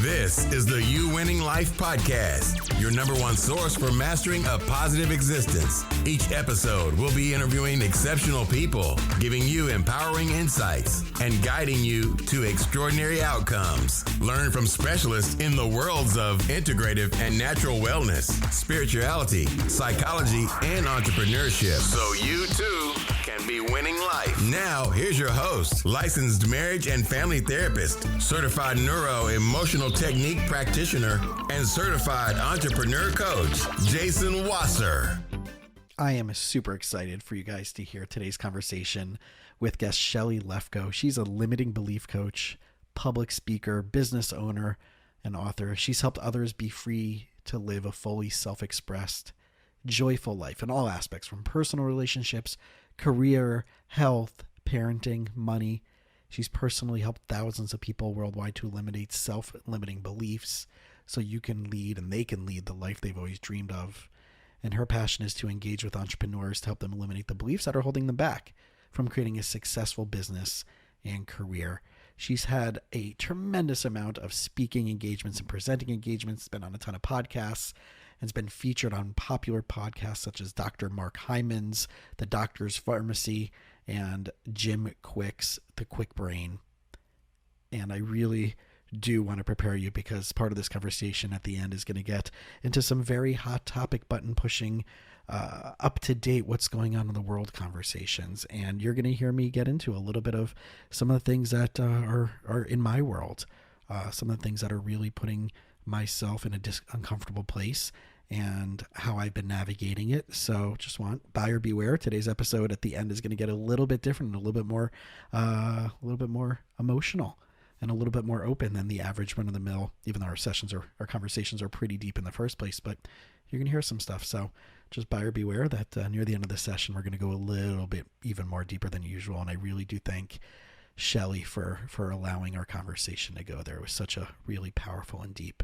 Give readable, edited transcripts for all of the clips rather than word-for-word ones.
This is the You Winning Life Podcast, your number one source for mastering a positive existence. Each episode will be interviewing exceptional people, giving you empowering insights, and guiding you to extraordinary outcomes. Learn from specialists in the worlds of integrative and natural wellness, spirituality, psychology, and entrepreneurship, so you too can be winning life. Now, here's your host, licensed marriage and family therapist, certified neuro-emotional technique practitioner, and certified entrepreneur coach, Jason Wasser. I am super excited for you guys to hear today's conversation with guest Shelly Lefkoe. She's a limiting belief coach, public speaker, business owner, and author. She's helped others be free to live a fully self-expressed, joyful life in all aspects, from personal relationships, career, health, parenting, money. She's personally helped thousands of people worldwide to eliminate self-limiting beliefs so you can lead and they can lead the life they've always dreamed of. And her passion is to engage with entrepreneurs to help them eliminate the beliefs that are holding them back from creating a successful business and career. She's had a tremendous amount of speaking engagements and presenting engagements, been on a ton of podcasts, and has been featured on popular podcasts such as Dr. Mark Hyman's The Doctor's Pharmacy and Jim Quick's The Quick Brain. And I really do want to prepare you, because part of this conversation at the end is going to get into some very hot topic, button pushing, up to date what's going on in the world conversations. And you're going to hear me get into a little bit of some of the things that are in my world, some of the things that are really putting myself in a uncomfortable place, and how I've been navigating it. So just buyer beware. Today's episode at the end is going to get a little bit different, a little bit more emotional, and a little bit more open than the average run of the mill, even though our conversations are pretty deep in the first place. But you're going to hear some stuff. So just buyer beware that near the end of the session, we're going to go a little bit even more deeper than usual. And I really do thank Shelly for allowing our conversation to go there. It was such a really powerful and deep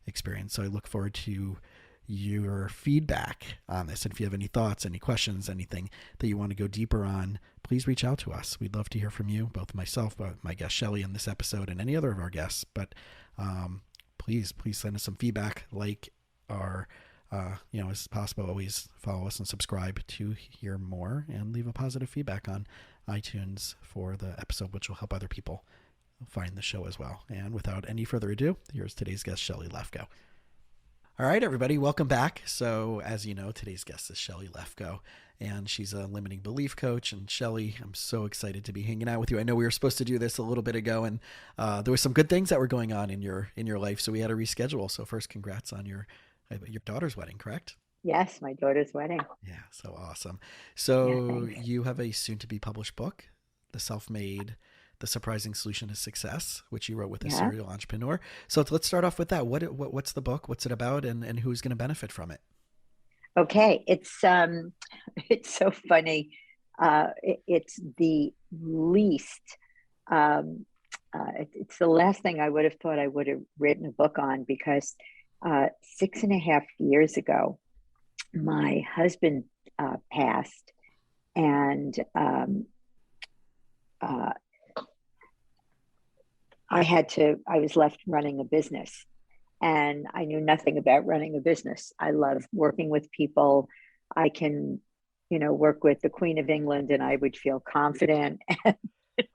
experience. So I look forward to your feedback on this. And if you have any thoughts, any questions, anything that you want to go deeper on, please reach out to us. We'd love to hear from you, both myself, my guest Shelly in this episode, and any other of our guests. But please send us some feedback, as possible. Always follow us and subscribe to hear more, and leave a positive feedback on iTunes for the episode, which will help other people find the show as well. And without any further ado, here's today's guest, Shelly Lefkoe. All right, everybody, welcome back. So as you know, today's guest is Shelly Lefkoe, and she's a limiting belief coach. And Shelly, I'm so excited to be hanging out with you. I know we were supposed to do this a little bit ago, and there were some good things that were going on in your life, so we had to reschedule. So first, congrats on your daughter's wedding, correct? Yes, my daughter's wedding. Yeah, so awesome. So you have a soon-to-be published book, The Surprising Solution to Success, which you wrote with a serial entrepreneur. So let's start off with that. What's the book? What's it about? And who's going to benefit from it? Okay. It's so funny. It's the least, it's the last thing I would have thought I would have written a book on, because 6.5 years ago, my husband passed, and I was left running a business, and I knew nothing about running a business. I love working with people. I can, work with the Queen of England and I would feel confident, and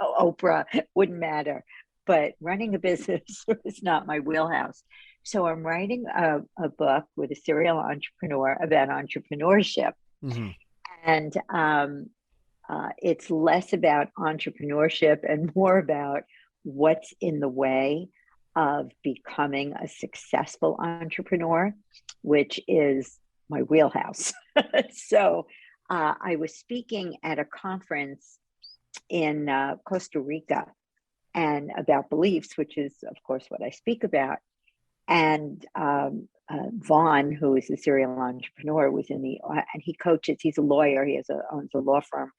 Oprah wouldn't matter, but running a business was not my wheelhouse. So I'm writing a book with a serial entrepreneur about entrepreneurship. Mm-hmm. And it's less about entrepreneurship and more about what's in the way of becoming a successful entrepreneur, which is my wheelhouse. So I was speaking at a conference in Costa Rica, and about beliefs, which is, of course, what I speak about. And Vaughn, who is a serial entrepreneur, was in and he coaches. He's a lawyer. He owns a law firm,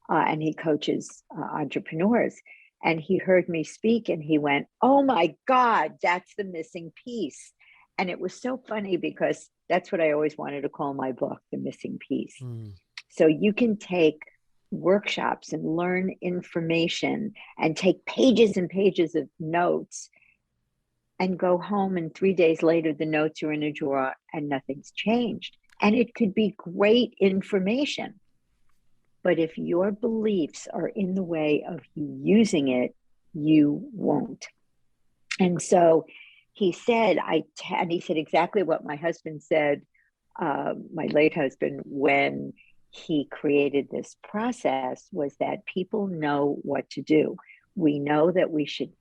and he coaches entrepreneurs. And he heard me speak, and he went, "Oh my God, that's the missing piece." And it was so funny, because that's what I always wanted to call my book, The Missing Piece. Mm. So you can take workshops and learn information and take pages and pages of notes and go home, and 3 days later the notes are in a drawer and nothing's changed. And it could be great information, but if your beliefs are in the way of you using it, you won't. And so he said, and he said exactly what my husband said, my late husband, when he created this process, was that people know what to do. We know that we should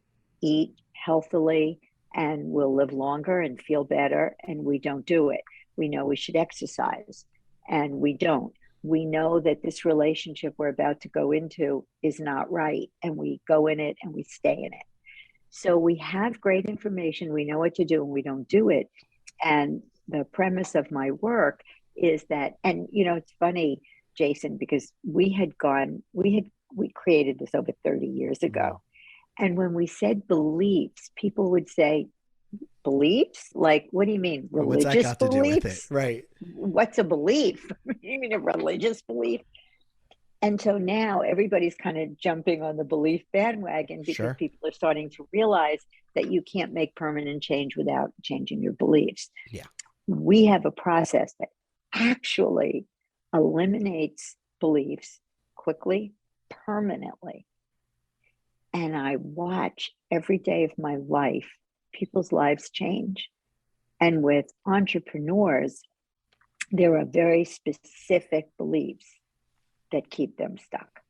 eat healthily and we'll live longer and feel better, and we don't do it. We know we should exercise and we don't. We know that this relationship we're about to go into is not right, and we go in it and we stay in it. So we have great information, we know what to do, and we don't do it. And the premise of my work is that, and it's funny, Jason, because we created this over 30 years ago. And when we said beliefs, people would say, beliefs? Like, what do you mean? Religious What's that got to beliefs? do with it? Right. What's a belief? You mean a religious belief? And so now everybody's kind of jumping on the belief bandwagon, because people are starting to realize that you can't make permanent change without changing your beliefs. Yeah. We have a process that actually eliminates beliefs quickly, permanently. And I watch every day of my life, people's lives change. And with entrepreneurs, there are very specific beliefs that keep them stuck.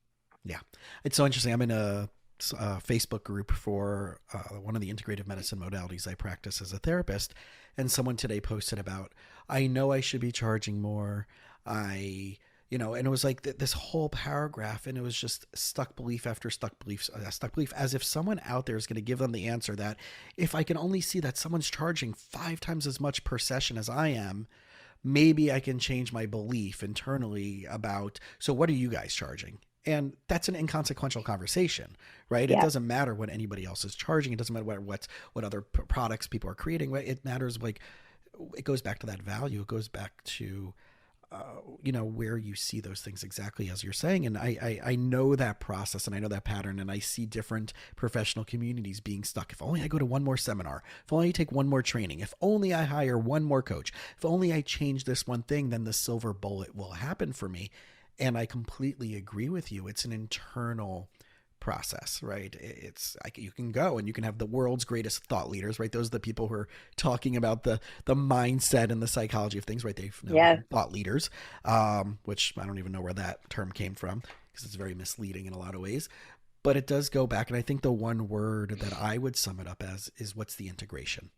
Yeah. It's so interesting. I'm in a Facebook group for one of the integrative medicine modalities I practice as a therapist. And someone today posted about, I know I should be charging more. And it was like this whole paragraph, and it was just stuck belief after stuck belief, as if someone out there is going to give them the answer that if I can only see that someone's charging 5 times as much per session as I am, maybe I can change my belief internally about, so what are you guys charging? And that's an inconsequential conversation, right? Yeah. It doesn't matter what anybody else is charging. It doesn't matter what other products people are creating. It matters, like, it goes back to that value. It goes back to, where you see those things exactly as you're saying. And I know that process, and I know that pattern, and I see different professional communities being stuck. If only I go to one more seminar, if only I take one more training, if only I hire one more coach, if only I change this one thing, then the silver bullet will happen for me. And I completely agree with you. It's an internal process, right? It's like you can go and you can have the world's greatest thought leaders, right? Those are the people who are talking about the mindset and the psychology of things, right? They've thought leaders, which I don't even know where that term came from, because it's very misleading in a lot of ways. But it does go back, and I think the one word that I would sum it up as is, what's the integration?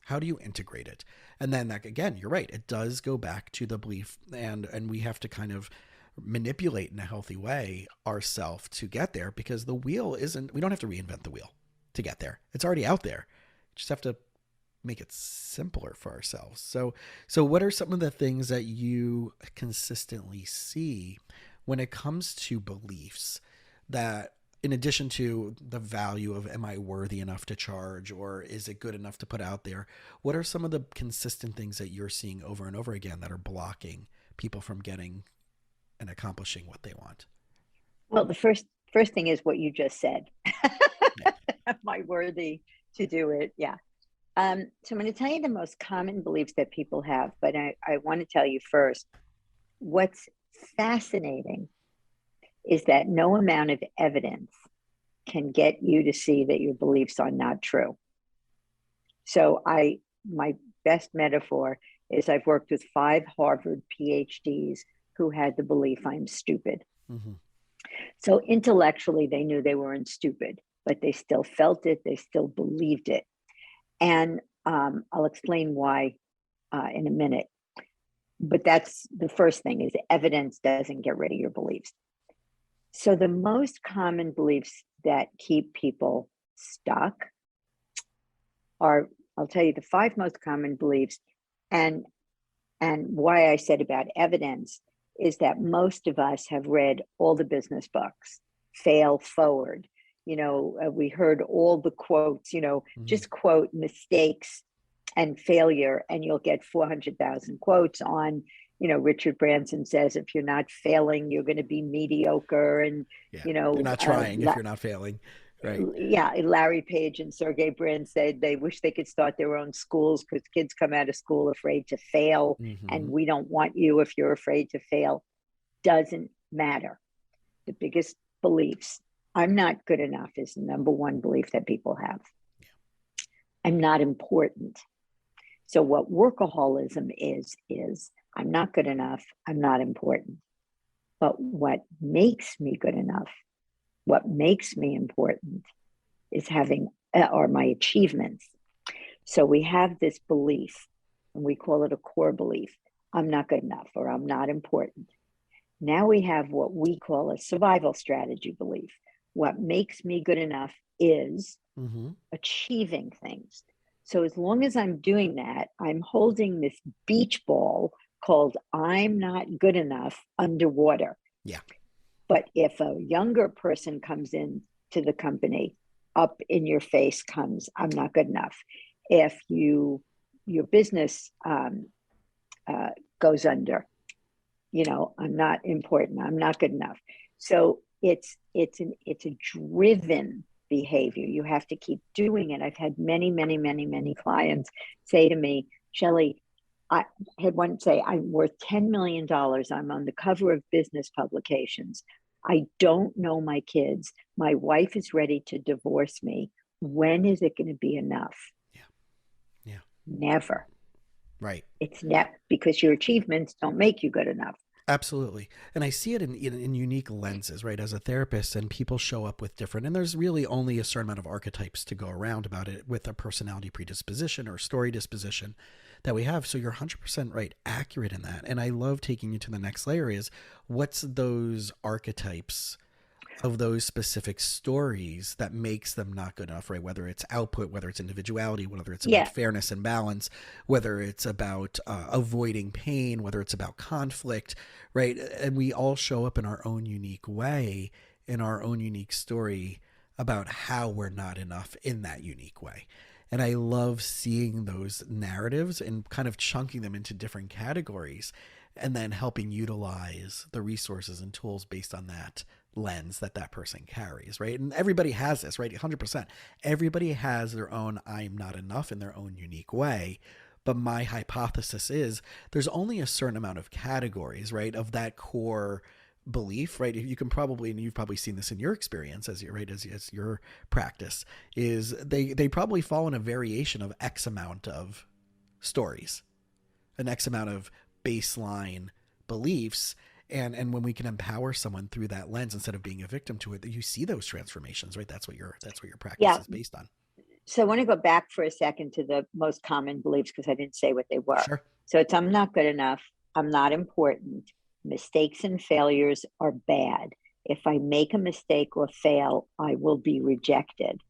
How do you integrate it? And then that, again, you're right, it does go back to the belief, and we have to kind of manipulate in a healthy way ourselves to get there, because the wheel we don't have to reinvent the wheel to get there. It's already out there. Just have to make it simpler for ourselves. So what are some of the things that you consistently see when it comes to beliefs, that in addition to the value of, am I worthy enough to charge, or is it good enough to put out there? What are some of the consistent things that you're seeing over and over again that are blocking people from getting and accomplishing what they want? Well, the first thing is what you just said. Am I worthy to do it? Yeah. So I'm going to tell you the most common beliefs that people have, but I want to tell you first, what's fascinating is that no amount of evidence can get you to see that your beliefs are not true. So my best metaphor is I've worked with 5 Harvard PhDs who had the belief I'm stupid. Mm-hmm. So intellectually, they knew they weren't stupid, but they still felt it. They still believed it. And I'll explain why in a minute. But that's the first thing, is evidence doesn't get rid of your beliefs. So the most common beliefs that keep people stuck are, I'll tell you the 5 most common beliefs, and why I said about evidence is that most of us have read all the business books, Fail Forward. We heard all the quotes, just quote mistakes and failure, and you'll get 400,000 quotes on, Richard Branson says, if you're not failing, you're going to be mediocre. And, you're not trying if you're not failing. Right. Yeah, Larry Page and Sergey Brin said they wish they could start their own schools because kids come out of school afraid to fail, and we don't want you if you're afraid to fail. Doesn't matter. The biggest beliefs, I'm not good enough, is the number one belief that people have. I'm not important. So what workaholism is I'm not good enough, I'm not important. But what makes me good enough, what makes me important is having, or my achievements. So we have this belief, and we call it a core belief. I'm not good enough, or I'm not important. Now we have what we call a survival strategy belief. What makes me good enough is achieving things. So as long as I'm doing that, I'm holding this beach ball called I'm not good enough underwater. Yeah. But if a younger person comes in to the company, up in your face comes, I'm not good enough. If your business goes under, I'm not important, I'm not good enough. So it's a driven behavior. You have to keep doing it. I've had many clients say to me, Shelly, I had one say, I'm worth $10 million. I'm on the cover of business publications. I don't know my kids. My wife is ready to divorce me. When is it going to be enough? Yeah. Never. Right. It's not, because your achievements don't make you good enough. Absolutely. And I see it in unique lenses, right? As a therapist, and people show up with different, and there's really only a certain amount of archetypes to go around about it with a personality predisposition or story disposition that we have. So you're 100% right, accurate in that. And I love taking you to the next layer is what's those archetypes of those specific stories that makes them not good enough, right? Whether it's output, whether it's individuality, whether it's about fairness and balance, whether it's about avoiding pain, whether it's about conflict, right? And we all show up in our own unique way, in our own unique story about how we're not enough in that unique way. And I love seeing those narratives and kind of chunking them into different categories and then helping utilize the resources and tools based on that lens that person carries, right? And everybody has this, right? 100%. Everybody has their own I'm not enough in their own unique way. But my hypothesis is there's only a certain amount of categories, right, of that core belief, right? You can probably, and you've probably seen this in your experience as your practice, is they probably fall in a variation of X amount of stories, an X amount of baseline beliefs. And when we can empower someone through that lens instead of being a victim to it, you see those transformations, right? That's what your practice is based on. So I want to go back for a second to the most common beliefs because I didn't say what they were. Sure. So it's I'm not good enough. I'm not important. Mistakes and failures are bad. If I make a mistake or fail, I will be rejected.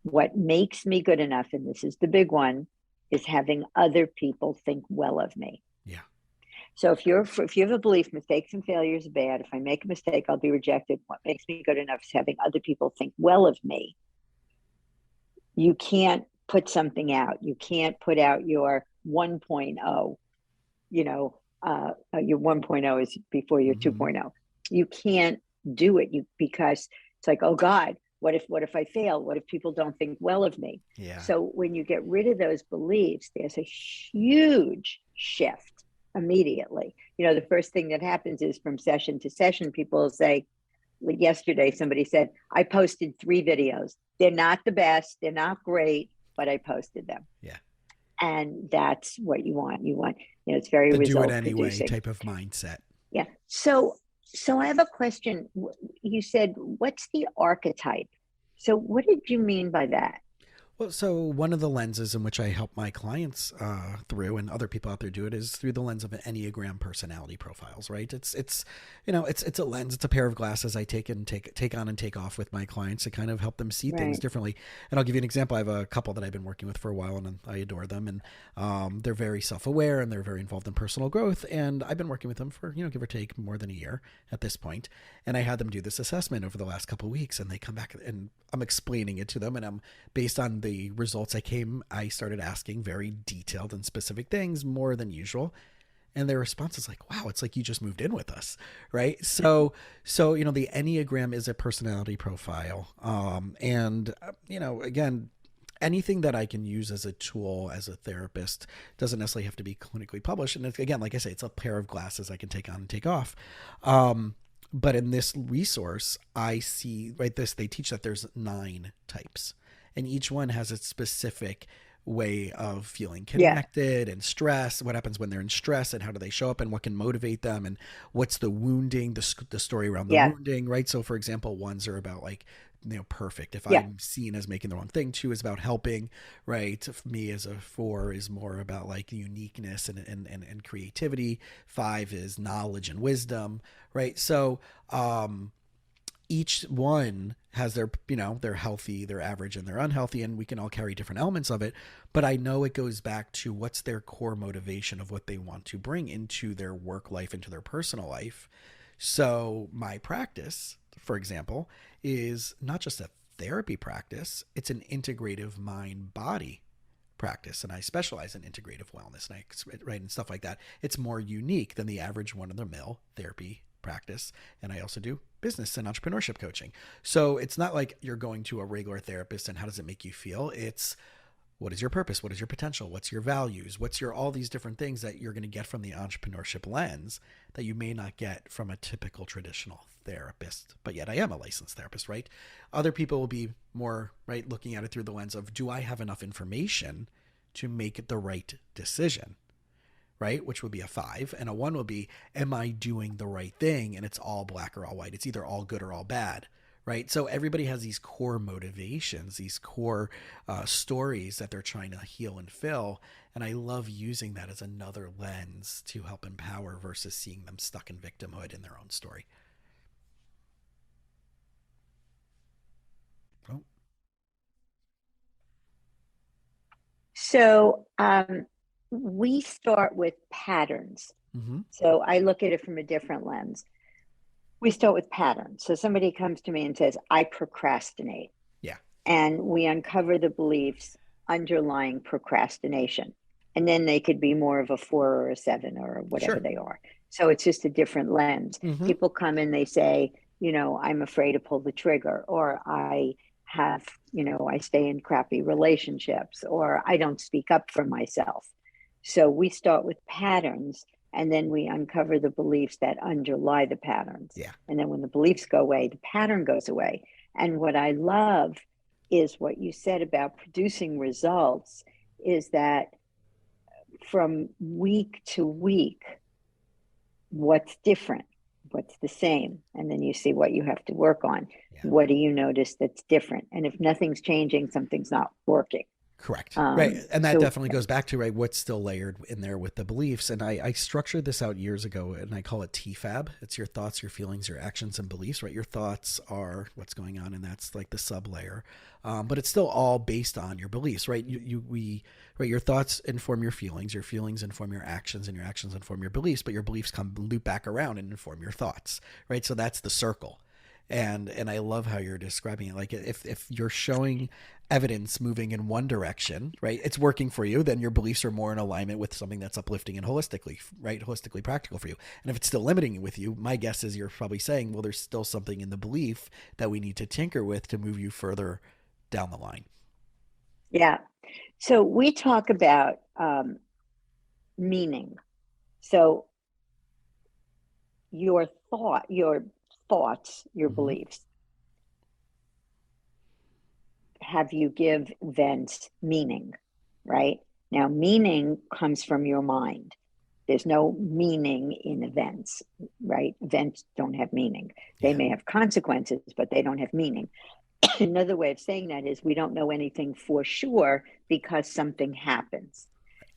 What makes me good enough, and this is the big one, is having other people think well of me. Yeah. So if you have a belief, mistakes and failures are bad, if I make a mistake, I'll be rejected. What makes me good enough is having other people think well of me. You can't put something out. You can't put out your 1.0, your 1.0 is before your 2.0. You can't do it because it's like, oh God, what if I fail? What if people don't think well of me? Yeah. So when you get rid of those beliefs, there's a huge shift immediately. The first thing that happens is from session to session, people say, like yesterday, somebody said, I posted 3 videos. They're not the best. They're not great, but I posted them. Yeah. And that's what you want. You want, it's very the result do it anyway producing type of mindset. Yeah. So I have a question. You said, what's the archetype? So what did you mean by that? Well, so one of the lenses in which I help my clients through, and other people out there do it, is through the lens of an Enneagram personality profiles, right? It's a lens, it's a pair of glasses I take on and take off with my clients to kind of help them see things differently. And I'll give you an example. I have a couple that I've been working with for a while, and I adore them, and they're very self-aware and they're very involved in personal growth. And I've been working with them for give or take more than a year at this point. And I had them do this assessment over the last couple of weeks, and they come back and I'm explaining it to them, and I'm based on the results I started asking very detailed and specific things more than usual. And their response is like, wow, it's like you just moved in with us, right? So the Enneagram is a personality profile. Again, anything that I can use as a tool as a therapist doesn't necessarily have to be clinically published. And again, like I say, it's a pair of glasses I can take on and take off. But in this resource, I see, right, they teach that there's 9 types, and each one has its specific way of feeling connected and stress, what happens when they're in stress and how do they show up and what can motivate them and what's the wounding, the story around the wounding, right? So for example, ones are about like, perfect. If I'm seen as making the wrong thing, 2 is about helping, right? Me as a 4 is more about like uniqueness and creativity. 5 is knowledge and wisdom, right? So, each one has their, they're healthy, they're average, and they're unhealthy, and we can all carry different elements of it. But I know it goes back to what's their core motivation of what they want to bring into their work life, into their personal life. So my practice, for example, is not just a therapy practice, it's an integrative mind-body practice. And I specialize in integrative wellness, and stuff like that. It's more unique than the average one-of-the-mill therapy practice. And I also do business and entrepreneurship coaching. So it's not like you're going to a regular therapist and how does it make you feel? It's what is your purpose? What is your potential? What's your values? What's your, all these different things that you're going to get from the entrepreneurship lens that you may not get from a typical traditional therapist. But yet I am a licensed therapist, right? Other people will be more, right, looking at it through the lens of, do I have enough information to make the right decision? Right? Which would be a 5, and a 1 will be, am I doing the right thing? And it's all black or all white. It's either all good or all bad. Right? So everybody has these core motivations, these core stories that they're trying to heal and fill. And I love using that as another lens to help empower versus seeing them stuck in victimhood in their own story. Oh. So we start with patterns. Mm-hmm. So I look at it from a different lens. We start with patterns. So somebody comes to me and says, I procrastinate. Yeah. And we uncover the beliefs underlying procrastination. And then they could be more of a 4 or a 7 or whatever they are. So it's just a different lens. Mm-hmm. People come and they say, I'm afraid to pull the trigger, or I have, I stay in crappy relationships, or I don't speak up for myself. So we start with patterns, and then we uncover the beliefs that underlie the patterns. Yeah. And then when the beliefs go away, the pattern goes away. And what I love is what you said about producing results, is that from week to week, what's different, what's the same, and then you see what you have to work on. Yeah. What do you notice that's different? And if nothing's changing, something's not working. Correct. Right. And that definitely goes back to, right, what's still layered in there with the beliefs. And I structured this out years ago, and I call it TFAB. It's your thoughts, your feelings, your actions, and beliefs, right? Your thoughts are what's going on, and that's like the sub layer. But it's still all based on your beliefs, right? Right. Your thoughts inform your feelings inform your actions, and your actions inform your beliefs, but your beliefs come loop back around and inform your thoughts, right? So that's the circle. And I love how you're describing it. Like if you're showing evidence moving in one direction, right, it's working for you, then your beliefs are more in alignment with something that's uplifting and holistically practical for you. And if it's still limiting with you, my guess is you're probably saying, well, there's still something in the belief that we need to tinker with to move you further down the line. Yeah. So we talk about meaning. So your thoughts, your mm-hmm. beliefs, have you give events meaning, right? Now, meaning comes from your mind. There's no meaning in events, right? Events don't have meaning. They may have consequences, but they don't have meaning. Another way of saying that is we don't know anything for sure because something happens.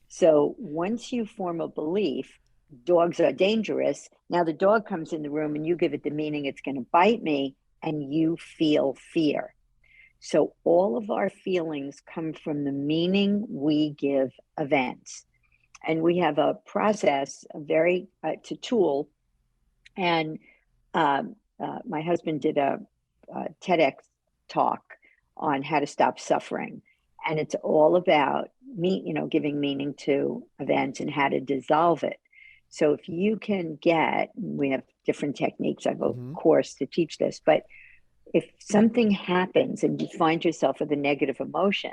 So once you form a belief, dogs are dangerous. Now the dog comes in the room and you give it the meaning it's going to bite me, and you feel fear. So all of our feelings come from the meaning we give events. And we have a process, it's a tool. And my husband did a TEDx talk on how to stop suffering. And it's all about giving meaning to events and how to dissolve it. So if you can get, we have different techniques, I have a Mm-hmm. course to teach this, but if something happens and you find yourself with a negative emotion,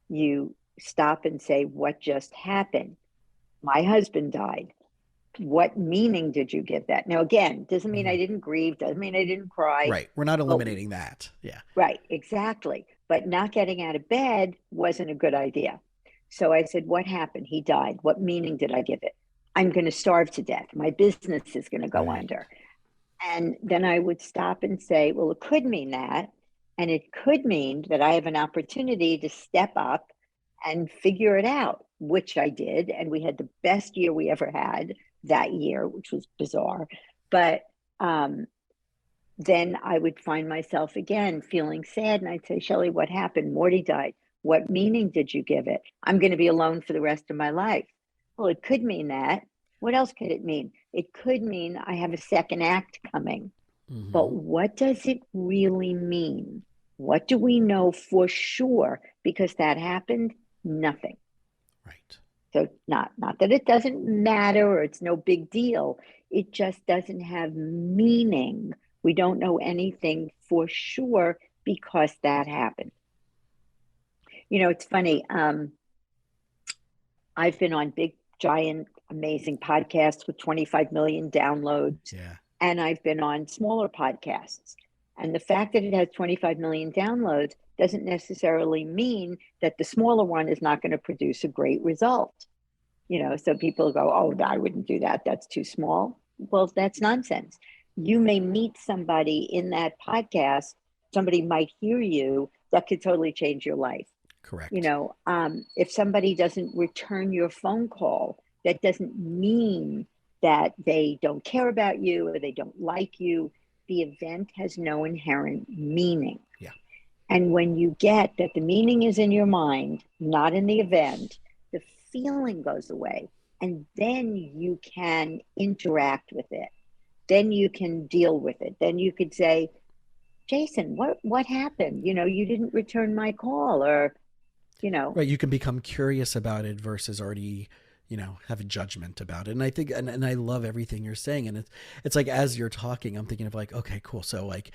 you stop and say, what just happened? My husband died. What meaning did you give that? Now, again, doesn't mean I didn't grieve, doesn't mean I didn't cry. Right. We're not But, eliminating that. Yeah. right, exactly. But not getting out of bed wasn't a good idea. So I said, what happened? He died. What meaning did I give it? I'm going to starve to death. My business is going to go Right. under. And then I would stop and say, well, it could mean that. And it could mean that I have an opportunity to step up and figure it out, which I did. And we had the best year we ever had that year, which was bizarre. But then I would find myself again feeling sad. And I'd say, Shelly, what happened? Morty died. What meaning did you give it? I'm going to be alone for the rest of my life. Well, it could mean that. What else could it mean? It could mean I have a second act coming. Mm-hmm. But what does it really mean? What do we know for sure? Because that happened, nothing. Right. So not that it doesn't matter or it's no big deal. It just doesn't have meaning. We don't know anything for sure because that happened. You know, it's funny. I've been on big, giant, amazing podcasts with 25 million downloads. Yeah. And I've been on smaller podcasts. And the fact that it has 25 million downloads doesn't necessarily mean that the smaller one is not going to produce a great result. You know, so people go, oh, I wouldn't do that. That's too small. Well, that's nonsense. You may meet somebody in that podcast, somebody might hear you that could totally change your life. Correct. You know, if somebody doesn't return your phone call, that doesn't mean that they don't care about you or they don't like you. The event has no inherent meaning. Yeah. And when you get that the meaning is in your mind, not in the event, the feeling goes away. And then you can interact with it. Then you can deal with it. Then you could say, Jason, what happened? You know, you didn't return my call, or, you know. Right. You can become curious about it versus already, have a judgment about it. And I think, and I love everything you're saying. And it's like, as you're talking, I'm thinking of like, okay, cool. So like,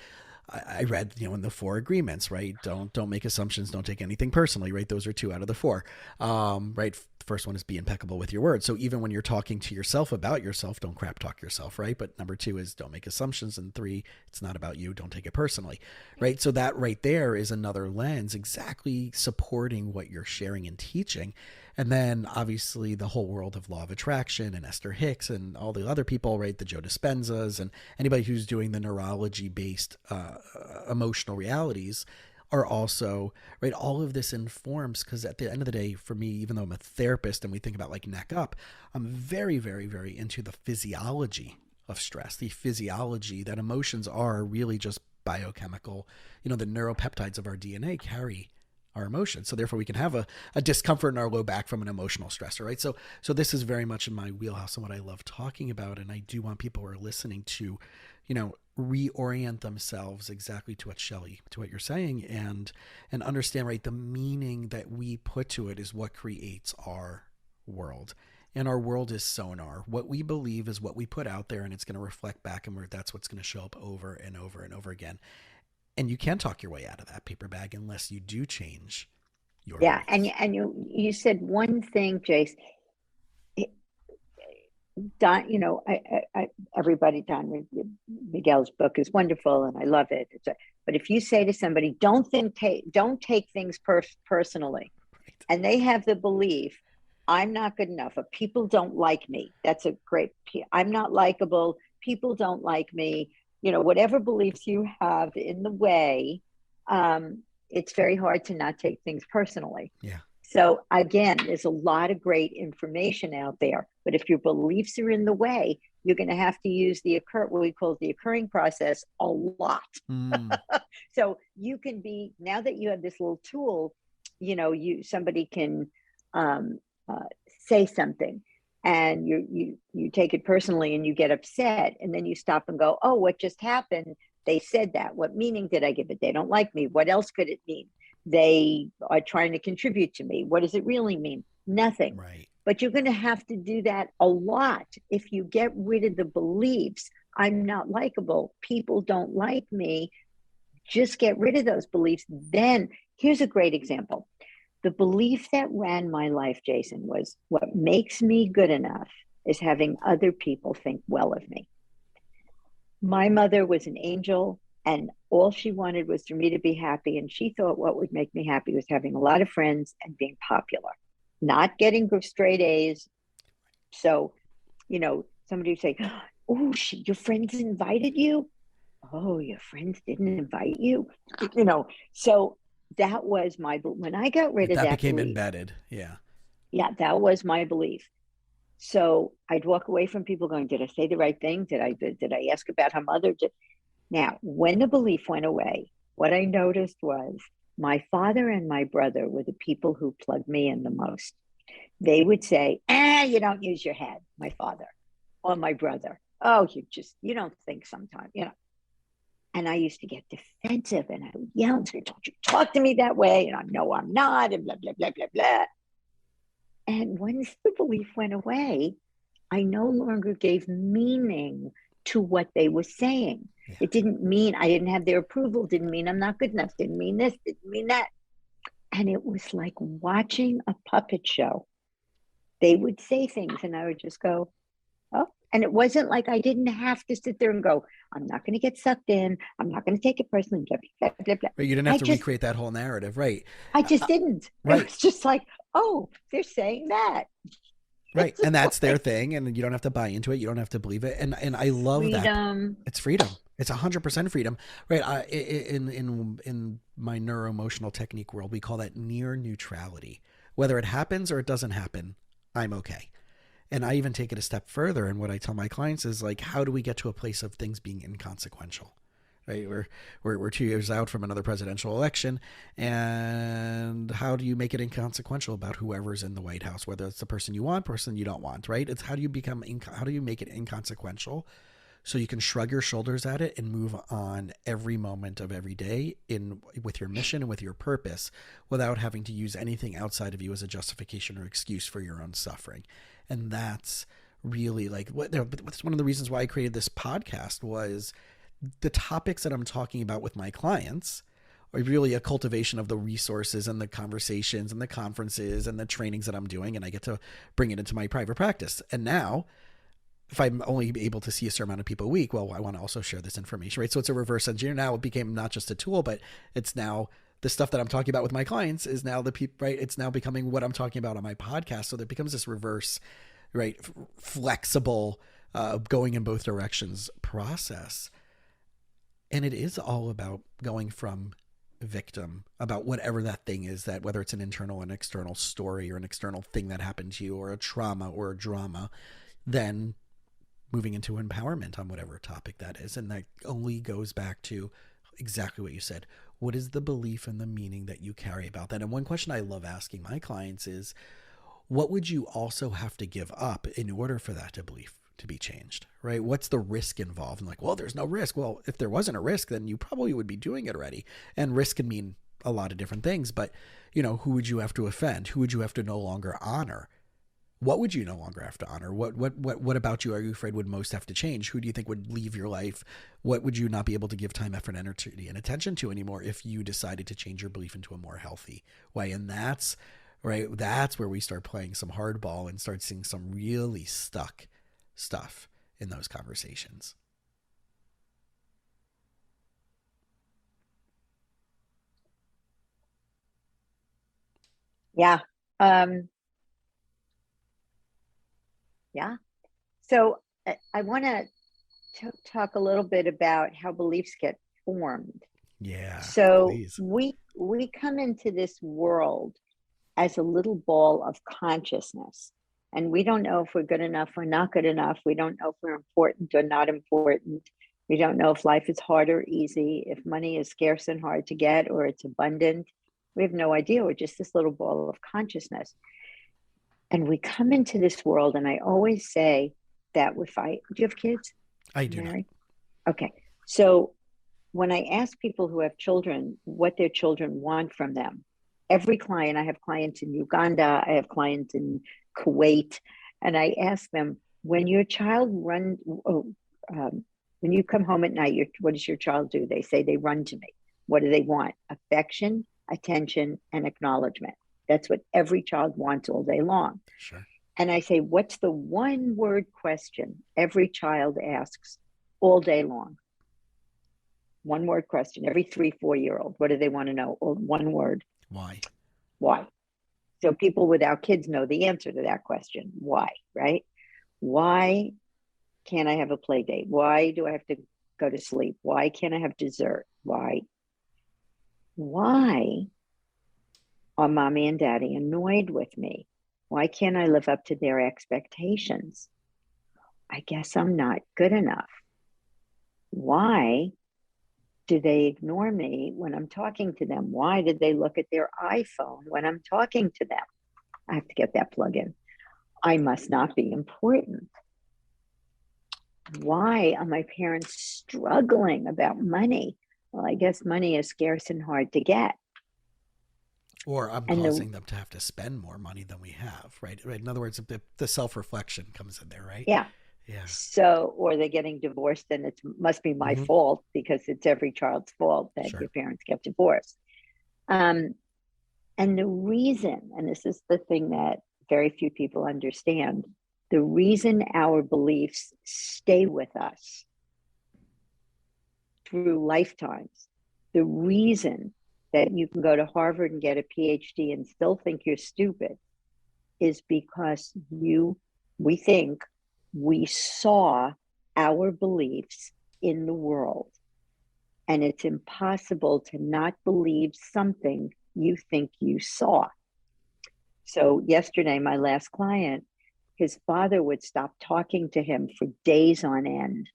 I read, in the 4 agreements, right? Don't make assumptions. Don't take anything personally, right? Those are 2 out of the 4. Right. The first one is be impeccable with your words. So even when you're talking to yourself about yourself, don't crap talk yourself, right? But number 2 is don't make assumptions. And 3, it's not about you. Don't take it personally, right? So that right there is another lens exactly supporting what you're sharing and teaching. And then obviously the whole world of law of attraction and Esther Hicks and all the other people, right? The Joe Dispenzas and anybody who's doing the neurology based emotional realities are also, right? All of this informs, because at the end of the day, for me, even though I'm a therapist and we think about like neck up, I'm very, very, very into the physiology of stress, the physiology that emotions are really just biochemical, the neuropeptides of our DNA carry our emotions. So therefore we can have a discomfort in our low back from an emotional stressor, right? So this is very much in my wheelhouse and what I love talking about. And I do want people who are listening to, reorient themselves exactly to what you're saying and understand, right? The meaning that we put to it is what creates our world. And our world is sonar. What we believe is what we put out there, and it's going to reflect back, and that's what's going to show up over and over and over again. And you can't talk your way out of that paper bag unless you do change your Yeah, beliefs. and you said one thing, Jace. Don, everybody, Don Miguel's book is wonderful, and I love it. But if you say to somebody, don't take things personally, Right. and they have the belief, I'm not good enough, or people don't like me. That's a great. I'm not likable. People don't like me. Whatever beliefs you have in the way, it's very hard to not take things personally. Yeah. So again, there's a lot of great information out there, but if your beliefs are in the way, you're going to have to use what we call the occurring process a lot. So you can be, now that you have this little tool, somebody can say something and you take it personally and you get upset, and then you stop and go, oh, what just happened? They said that. What meaning did I give it? They don't like me. What else could it mean? They are trying to contribute to me. What does it really mean? Nothing. Right. But you're going to have to do that a lot if you get rid of the beliefs. I'm not likable. People don't like me. Just get rid of those beliefs. Then here's a great example. The belief that ran my life, Jason, was what makes me good enough is having other people think well of me. My mother was an angel, and all she wanted was for me to be happy. And she thought what would make me happy was having a lot of friends and being popular, not getting straight A's. So, somebody would say, oh, your friends invited you? Oh, your friends didn't invite you? So that was when I got rid of that became belief, embedded. Yeah. Yeah, that was my belief. So I'd walk away from people going, did I say the right thing? Did I ask about her mother? Now, when the belief went away, what I noticed was my father and my brother were the people who plugged me in the most. They would say, you don't use your head, my father, or my brother. Oh, you don't think sometimes, And I used to get defensive and I would yell and say, don't you talk to me that way? And I know I'm not, and blah, blah, blah, blah, blah. And once the belief went away, I no longer gave meaning to what they were saying. Yeah. It didn't mean I didn't have their approval, didn't mean I'm not good enough, didn't mean this, didn't mean that. And it was like watching a puppet show. They would say things and I would just go, oh. And it wasn't like I didn't have to sit there and go, I'm not going to get sucked in. I'm not going to take it personally. Blah, blah, blah, blah. Right, you didn't have to recreate that whole narrative, right? I just didn't. Right. It was just like, oh, they're saying that. Right. And that's their thing. And you don't have to buy into it. You don't have to believe it. And I love that. It's freedom. It's 100% freedom. Right. In my neuroemotional technique world, we call that near neutrality. Whether it happens or it doesn't happen, I'm okay. And I even take it a step further. And what I tell my clients is like, how do we get to a place of things being inconsequential? Right? We're 2 years out from another presidential election. And how do you make it inconsequential about whoever's in the White House, whether it's the person you want, person you don't want, right? It's how do you make it inconsequential so you can shrug your shoulders at it and move on every moment of every day with your mission and with your purpose without having to use anything outside of you as a justification or excuse for your own suffering. And that's really that's one of the reasons why I created this podcast was the topics that I'm talking about with my clients are really a cultivation of the resources and the conversations and the conferences and the trainings that I'm doing. And I get to bring it into my private practice. And now if I'm only able to see a certain amount of people a week, well, I want to also share this information, right? So it's a reverse engineer. Now it became not just a tool, but it's now the stuff that I'm talking about with my clients is now the people, right? It's now becoming what I'm talking about on my podcast. So there becomes this reverse, right? Flexible, going in both directions process. And it is all about going from victim, about whatever that thing is, that whether it's an internal and external story or an external thing that happened to you or a trauma or a drama, then moving into empowerment on whatever topic that is. And that only goes back to exactly what you said. What is the belief and the meaning that you carry about that? And one question I love asking my clients is, what would you also have to give up in order for that belief to be changed, right? What's the risk involved? And like, well, there's no risk. Well, if there wasn't a risk, then you probably would be doing it already. And risk can mean a lot of different things, but who would you have to offend? Who would you have to no longer honor? What would you no longer have to honor? What about you are you afraid would most have to change? Who do you think would leave your life? What would you not be able to give time, effort, energy, and attention to anymore if you decided to change your belief into a more healthy way? And that's right. That's where we start playing some hardball and start seeing some really stuck stuff in those conversations. Yeah. Yeah. So I want to talk a little bit about how beliefs get formed. Yeah. So please. we come into this world as a little ball of consciousness, and we don't know if we're good enough or not good enough. We don't know if we're important or not important. We don't know if life is hard or easy, if money is scarce and hard to get or it's abundant. We have no idea. We're just this little ball of consciousness. And we come into this world, and I always say that do you have kids? I do not. Okay. So when I ask people who have children what their children want from them, every client, I have clients in Uganda, I have clients in Kuwait, and I ask them, when your child runs, when you come home at night, what does your child do? They say they run to me. What do they want? Affection, attention, and acknowledgement. That's what every child wants all day long. Sure. And I say, what's the one word question every child asks all day long? One word question, every 3-4-year-old. What do they want to know? One word. Why? Why? So people without kids know the answer to that question. Why, right? Why can't I have a play date? Why do I have to go to sleep? Why can't I have dessert? Why? Why are mommy and daddy annoyed with me? Why can't I live up to their expectations? I guess I'm not good enough. Why do they ignore me when I'm talking to them? Why did they look at their iPhone when I'm talking to them? I have to get that plug in. I must not be important. Why are my parents struggling about money? Well, I guess money is scarce and hard to get. Or I'm causing them to have to spend more money than we have, right? In other words, the self-reflection comes in there, right? Yeah. Yeah. So, or they're getting divorced and it must be my fault because it's every child's fault that your parents get divorced. And the reason, and this is the thing that very few people understand, the reason our beliefs stay with us through lifetimes, the reason that you can go to Harvard and get a PhD and still think you're stupid is because we think we saw our beliefs in the world. And it's impossible to not believe something you think you saw. So yesterday, my last client, his father would stop talking to him for days on end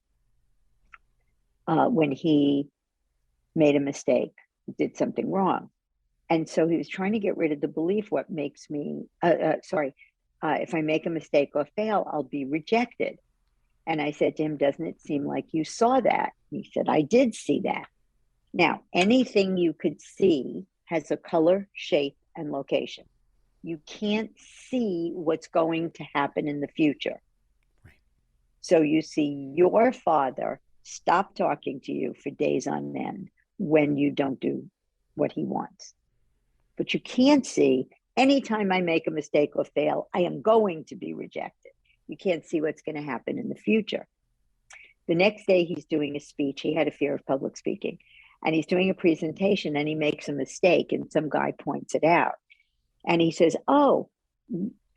when he made a mistake, did something wrong. And so he was trying to get rid of the belief, what makes me, if I make a mistake or fail, I'll be rejected. And I said to him, doesn't it seem like you saw that? He said, I did see that. Now, anything you could see has a color, shape, and location. You can't see what's going to happen in the future. Right. So you see your father stop talking to you for days on end when you don't do what he wants. But you can't see, anytime I make a mistake or fail, I am going to be rejected. You can't see what's going to happen in the future. The next day he's doing a speech. He had a fear of public speaking. And he's doing a presentation and he makes a mistake and some guy points it out. And he says, oh,